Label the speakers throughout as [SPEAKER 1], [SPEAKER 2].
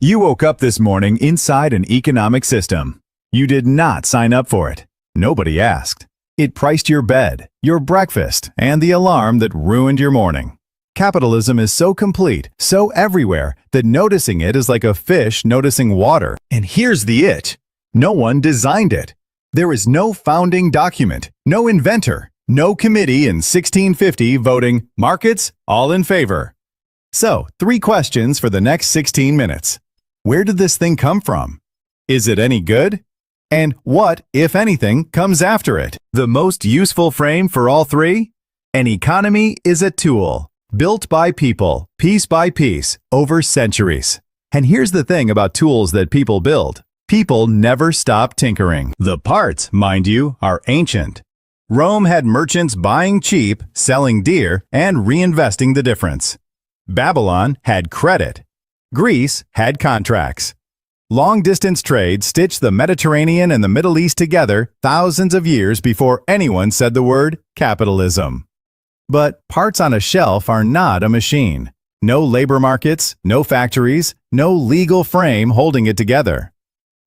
[SPEAKER 1] You woke up this morning inside an economic system. You did not sign up for it. Nobody asked. It priced your bed, your breakfast, and the alarm that ruined your morning. Capitalism is so complete, so everywhere, that noticing it is like a fish noticing water. And here's the itch. No one designed it. There is no founding document, no inventor, no committee in 1650 voting, markets, all in favor. So, 3 questions for the next 16 minutes. Where did this thing come from? Is it any good? And what, if anything, comes after it? The most useful frame for all 3? An economy is a tool, built by people, piece by piece, over centuries. And here's the thing about tools that people build. People never stop tinkering. The parts, mind you, are ancient. Rome had merchants buying cheap, selling dear, and reinvesting the difference. Babylon had credit. Greece had contracts. Long-distance trade stitched the Mediterranean and the Middle East together thousands of years before anyone said the word capitalism. But parts on a shelf are not a machine. No labor markets, no factories, no legal frame holding it together.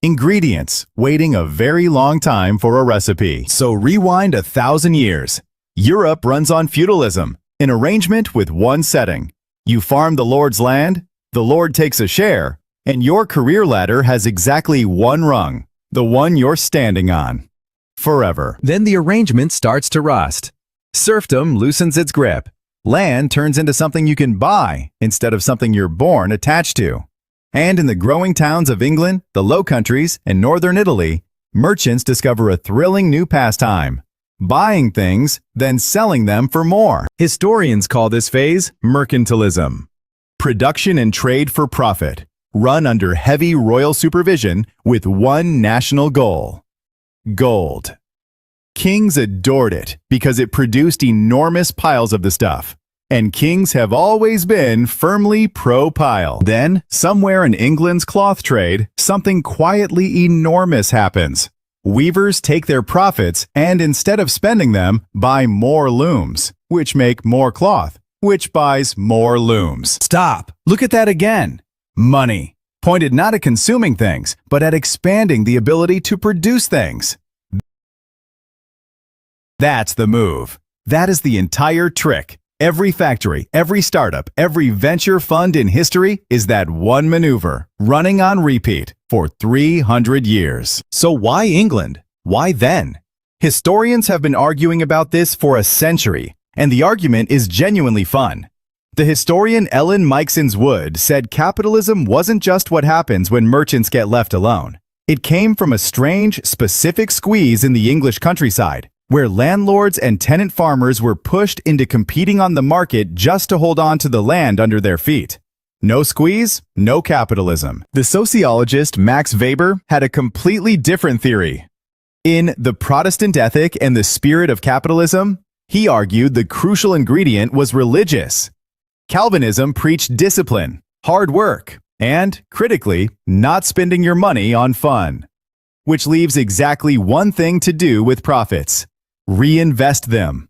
[SPEAKER 1] Ingredients waiting a very long time for a recipe. So rewind 1,000 years. Europe runs on feudalism, an arrangement with one setting. You farm the Lord's land, the Lord takes a share, and your career ladder has exactly one rung, the one you're standing on. Forever. Then the arrangement starts to rust. Serfdom loosens its grip. Land turns into something you can buy instead of something you're born attached to. And in the growing towns of England, the Low Countries, and northern Italy, merchants discover a thrilling new pastime: buying things, then selling them for more. Historians call this phase mercantilism. Production and trade for profit, run under heavy royal supervision with one national goal: gold. Kings adored it because it produced enormous piles of the stuff. And kings have always been firmly pro-pile. Then, somewhere in England's cloth trade, something quietly enormous happens. Weavers take their profits and instead of spending them, buy more looms, which make more cloth, which buys more looms. Stop! Look at that again! Money. Pointed not at consuming things, but at expanding the ability to produce things. That's the move. That is the entire trick. Every factory, every startup, every venture fund in history is that one maneuver, running on repeat for 300 years. So why England? Why then? Historians have been arguing about this for a century, and the argument is genuinely fun. The historian Ellen Meiksins Wood said capitalism wasn't just what happens when merchants get left alone. It came from a strange, specific squeeze in the English countryside, where landlords and tenant farmers were pushed into competing on the market just to hold on to the land under their feet. No squeeze, no capitalism. The sociologist Max Weber had a completely different theory. In The Protestant Ethic and the Spirit of Capitalism, he argued the crucial ingredient was religious. Calvinism preached discipline, hard work, and, critically, not spending your money on fun. Which leaves exactly one thing to do with profits: reinvest them.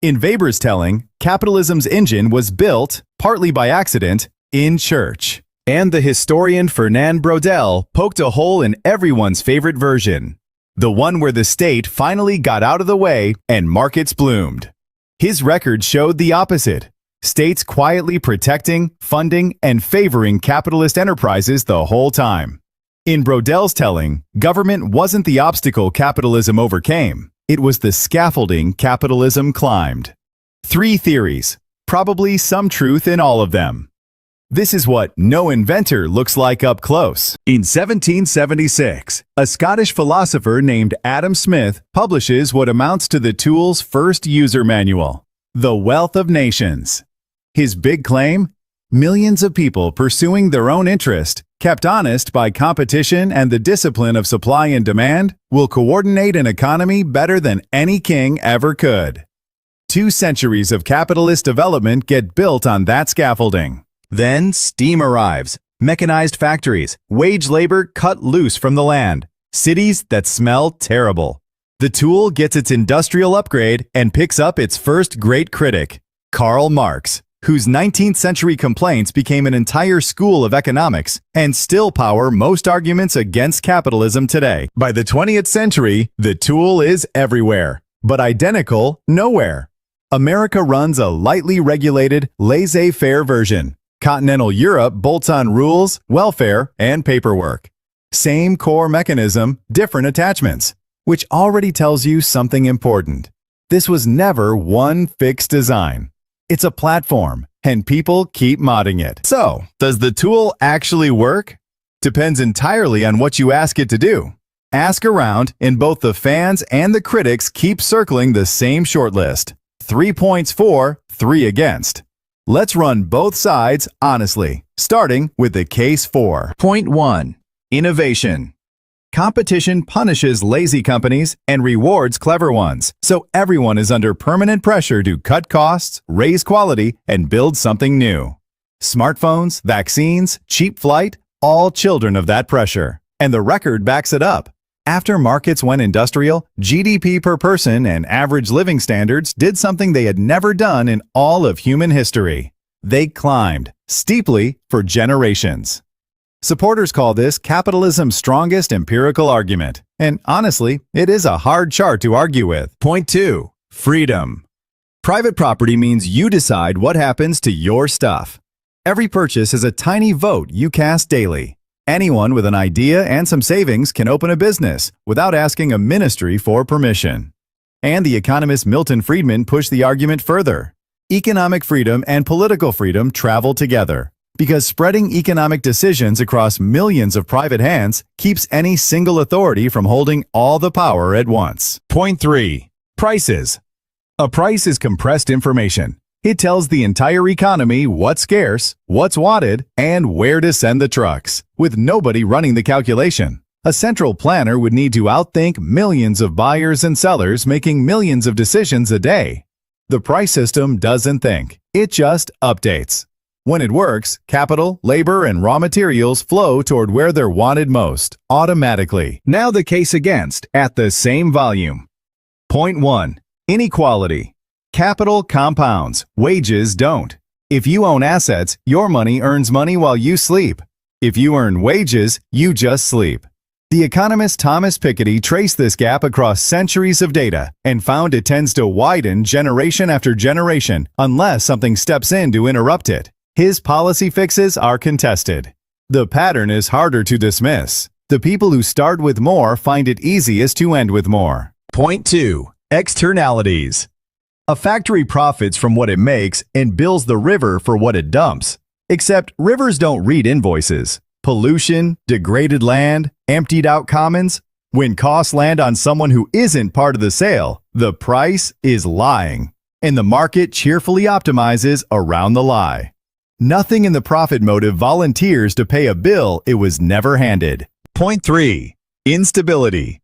[SPEAKER 1] In Weber's telling, capitalism's engine was built, partly by accident, in church. And the historian Fernand Braudel poked a hole in everyone's favorite version, the one where the state finally got out of the way and markets bloomed. His record showed the opposite: states quietly protecting, funding, and favoring capitalist enterprises the whole time. In Braudel's telling, government wasn't the obstacle capitalism overcame. It was the scaffolding capitalism climbed. 3 theories, probably some truth in all of them. This is what no inventor looks like up close. In 1776, a Scottish philosopher named Adam Smith publishes what amounts to the tool's first user manual, The Wealth of Nations. His big claim? Millions of people pursuing their own interest, kept honest by competition and the discipline of supply and demand, will coordinate an economy better than any king ever could. 2 centuries of capitalist development get built on that scaffolding. Then steam arrives, mechanized factories, wage labor cut loose from the land, cities that smell terrible. The tool gets its industrial upgrade and picks up its first great critic, Karl Marx, whose 19th century complaints became an entire school of economics and still power most arguments against capitalism today. By the 20th century, the tool is everywhere, but identical nowhere. America runs a lightly regulated, laissez-faire version. Continental Europe bolts on rules, welfare, and paperwork. Same core mechanism, different attachments, which already tells you something important. This was never one fixed design. It's a platform, and people keep modding it. So, does the tool actually work? Depends entirely on what you ask it to do. Ask around, and both the fans and the critics keep circling the same shortlist. 3 points for, 3 against. Let's run both sides honestly, starting with the case for. Point 1. Innovation. Competition punishes lazy companies and rewards clever ones, so everyone is under permanent pressure to cut costs, raise quality, and build something new. Smartphones, vaccines, cheap flight, all children of that pressure. And the record backs it up. After markets went industrial, GDP per person and average living standards did something they had never done in all of human history. They climbed, steeply, for generations. Supporters call this capitalism's strongest empirical argument, and honestly, it is a hard chart to argue with. Point 2. Freedom. Private property means you decide what happens to your stuff. Every purchase is a tiny vote you cast daily. Anyone with an idea and some savings can open a business without asking a ministry for permission. And the economist Milton Friedman pushed the argument further. Economic freedom and political freedom travel together, because spreading economic decisions across millions of private hands keeps any single authority from holding all the power at once. Point 3. Prices. A price is compressed information. It tells the entire economy what's scarce, what's wanted, and where to send the trucks, with nobody running the calculation. A central planner would need to outthink millions of buyers and sellers making millions of decisions a day. The price system doesn't think. It just updates. When it works, capital, labor, and raw materials flow toward where they're wanted most, automatically. Now the case against, at the same volume. Point 1. Inequality. Capital compounds, wages don't. If you own assets, your money earns money while you sleep. If you earn wages, you just sleep. The economist Thomas Piketty traced this gap across centuries of data and found it tends to widen generation after generation unless something steps in to interrupt it. His policy fixes are contested. The pattern is harder to dismiss. The people who start with more find it easiest to end with more. Point 2. Externalities. A factory profits from what it makes and bills the river for what it dumps. Except rivers don't read invoices. Pollution, degraded land, emptied out commons. When costs land on someone who isn't part of the sale, the price is lying. And the market cheerfully optimizes around the lie. Nothing in the profit motive volunteers to pay a bill it was never handed. Point 3. Instability.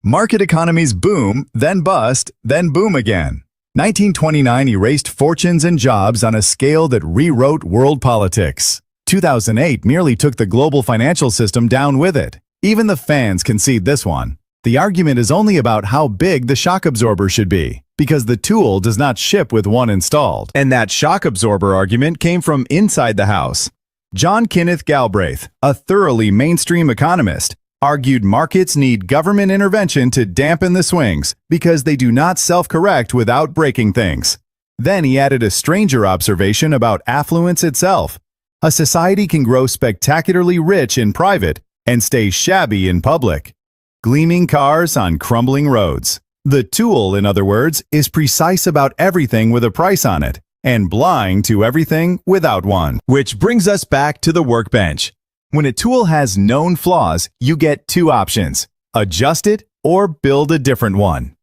[SPEAKER 1] Market economies boom, then bust, then boom again. 1929 erased fortunes and jobs on a scale that rewrote world politics. 2008 merely took the global financial system down with it. Even the fans concede this one. The argument is only about how big the shock absorber should be, because the tool does not ship with one installed. And that shock absorber argument came from inside the house. John Kenneth Galbraith, a thoroughly mainstream economist, argued markets need government intervention to dampen the swings because they do not self-correct without breaking things. Then he added a stranger observation about affluence itself. A society can grow spectacularly rich in private and stay shabby in public. Gleaming cars on crumbling roads. The tool, in other words, is precise about everything with a price on it, and blind to everything without one. Which brings us back to the workbench. When a tool has known flaws, you get 2 options: adjust it or build a different one.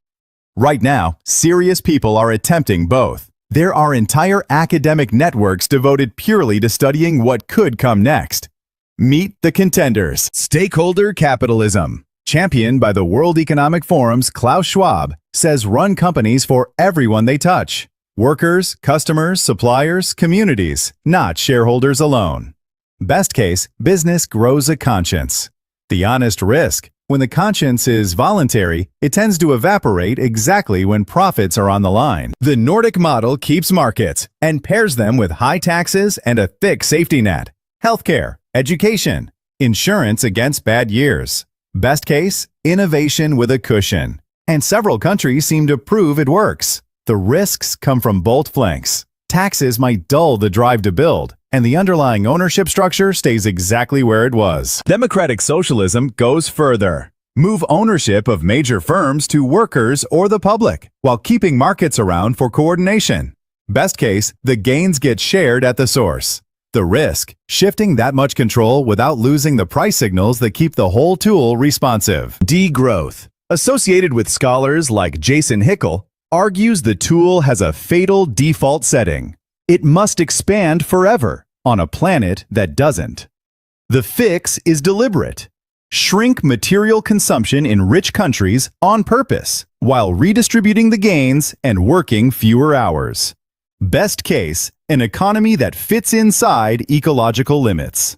[SPEAKER 1] Right now, serious people are attempting both. There are entire academic networks devoted purely to studying what could come next. Meet the contenders. Stakeholder capitalism. Championed by the World Economic Forum's Klaus Schwab, says run companies for everyone they touch. Workers, customers, suppliers, communities, not shareholders alone. Best case, business grows a conscience. The honest risk, When the conscience is voluntary, it tends to evaporate exactly when profits are on the line. The Nordic model keeps markets and pairs them with high taxes and a thick safety net. Healthcare, education, insurance against bad years. Best case, innovation with a cushion. And several countries seem to prove it works. The risks come from both flanks. Taxes might dull the drive to build, and the underlying ownership structure stays exactly where it was. Democratic socialism goes further. Move ownership of major firms to workers or the public, while keeping markets around for coordination. Best case, the gains get shared at the source. The risk, shifting that much control without losing the price signals that keep the whole tool responsive. Degrowth, associated with scholars like Jason Hickel, argues the tool has a fatal default setting. It must expand forever on a planet that doesn't. The fix is deliberate. Shrink material consumption in rich countries on purpose, while redistributing the gains and working fewer hours. Best case, an economy that fits inside ecological limits.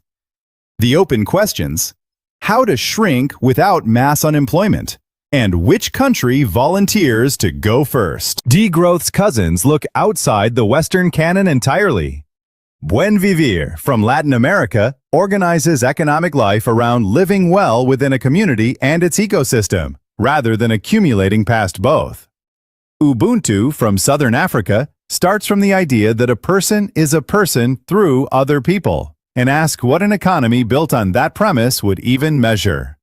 [SPEAKER 1] The open questions: how to shrink without mass unemployment? And which country volunteers to go first? Degrowth's cousins look outside the Western canon entirely. Buen Vivir from Latin America organizes economic life around living well within a community and its ecosystem, rather than accumulating past both. Ubuntu from Southern Africa starts from the idea that a person is a person through other people, and asks what an economy built on that premise would even measure.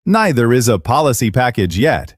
[SPEAKER 1] Neither is a policy package yet.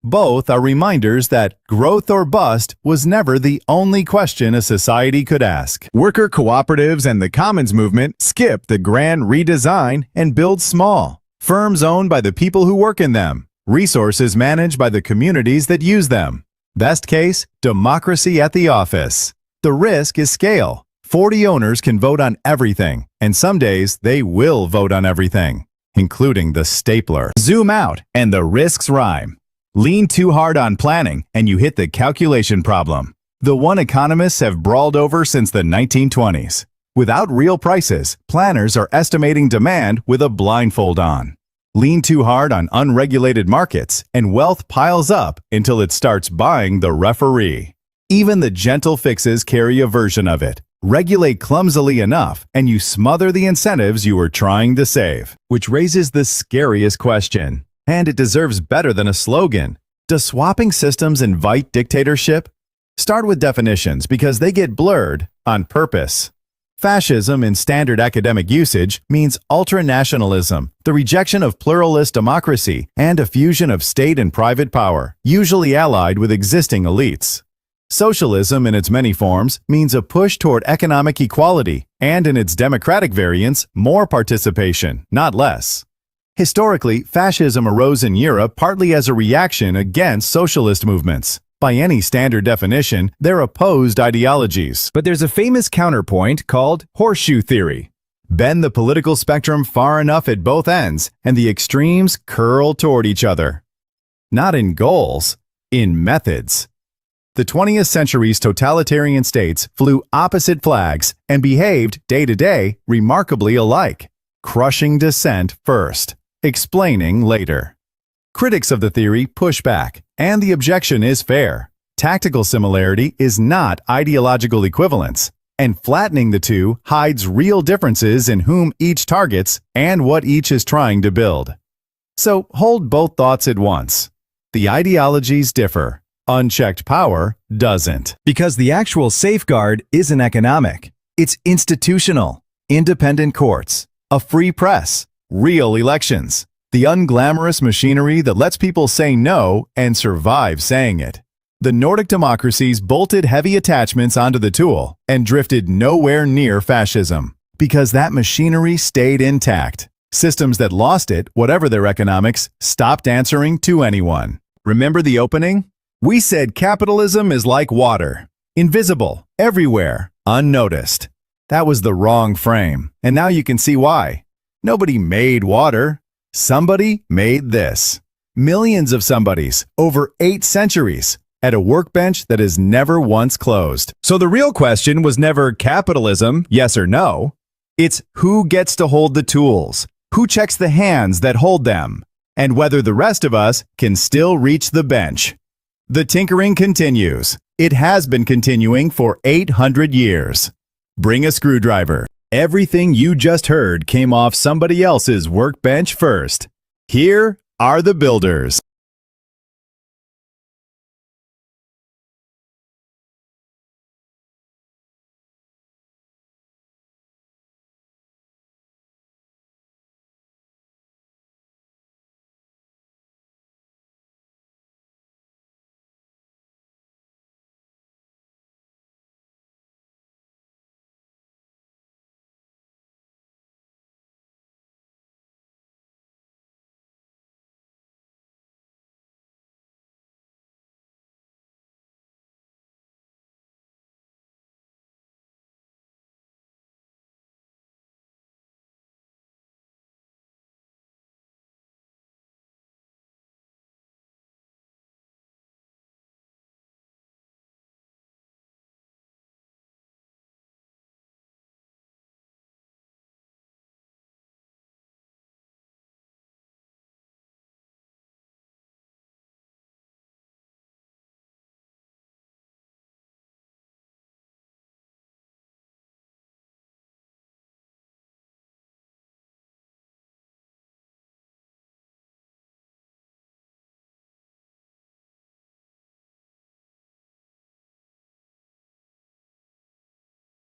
[SPEAKER 1] Both are reminders that growth or bust was never the only question a society could ask. Worker cooperatives and the commons movement skip the grand redesign and build small. Firms owned by the people who work in them. Resources managed by the communities that use them. Best case, democracy at the office. The risk is scale. 40 owners can vote on everything, and some days they will vote on everything, including the stapler. Zoom out, and the risks rhyme. Lean too hard on planning, and you hit the calculation problem. The one economists have brawled over since the 1920s. Without real prices, planners are estimating demand with a blindfold on. Lean too hard on unregulated markets, and wealth piles up until it starts buying the referee. Even the gentle fixes carry a version of it. Regulate clumsily enough, and you smother the incentives you were trying to save. Which raises the scariest question, and it deserves better than a slogan. Does swapping systems invite dictatorship? Start with definitions because they get blurred on purpose. Fascism in standard academic usage means ultranationalism, the rejection of pluralist democracy, and a fusion of state and private power, usually allied with existing elites. Socialism in its many forms means a push toward economic equality, and in its democratic variants, more participation, not less. Historically, fascism arose in Europe partly as a reaction against socialist movements. By any standard definition, they're opposed ideologies. But there's a famous counterpoint called horseshoe theory. Bend the political spectrum far enough at both ends, and the extremes curl toward each other. Not in goals, in methods. The 20th century's totalitarian states flew opposite flags and behaved, day to day, remarkably alike, crushing dissent first, explaining later. Critics of the theory push back, and the objection is fair. Tactical similarity is not ideological equivalence, and flattening the two hides real differences in whom each targets and what each is trying to build. So hold both thoughts at once. The ideologies differ. Unchecked power doesn't. Because the actual safeguard isn't economic. It's institutional. Independent courts, a free press, real elections. The unglamorous machinery that lets people say no and survive saying it. The Nordic democracies bolted heavy attachments onto the tool and drifted nowhere near fascism. Because that machinery stayed intact. Systems that lost it, whatever their economics, stopped answering to anyone. Remember the opening? We said capitalism is like water. Invisible, everywhere, unnoticed. That was the wrong frame, and now you can see why. Nobody made water. Somebody made this. Millions of somebodies, over 8 centuries, at a workbench that is never once closed. So the real question was never capitalism, yes or no. It's who gets to hold the tools, who checks the hands that hold them, and whether the rest of us can still reach the bench. The tinkering continues. It has been continuing for 800 years. Bring a screwdriver. Everything you just heard came off somebody else's workbench first. Here are the builders.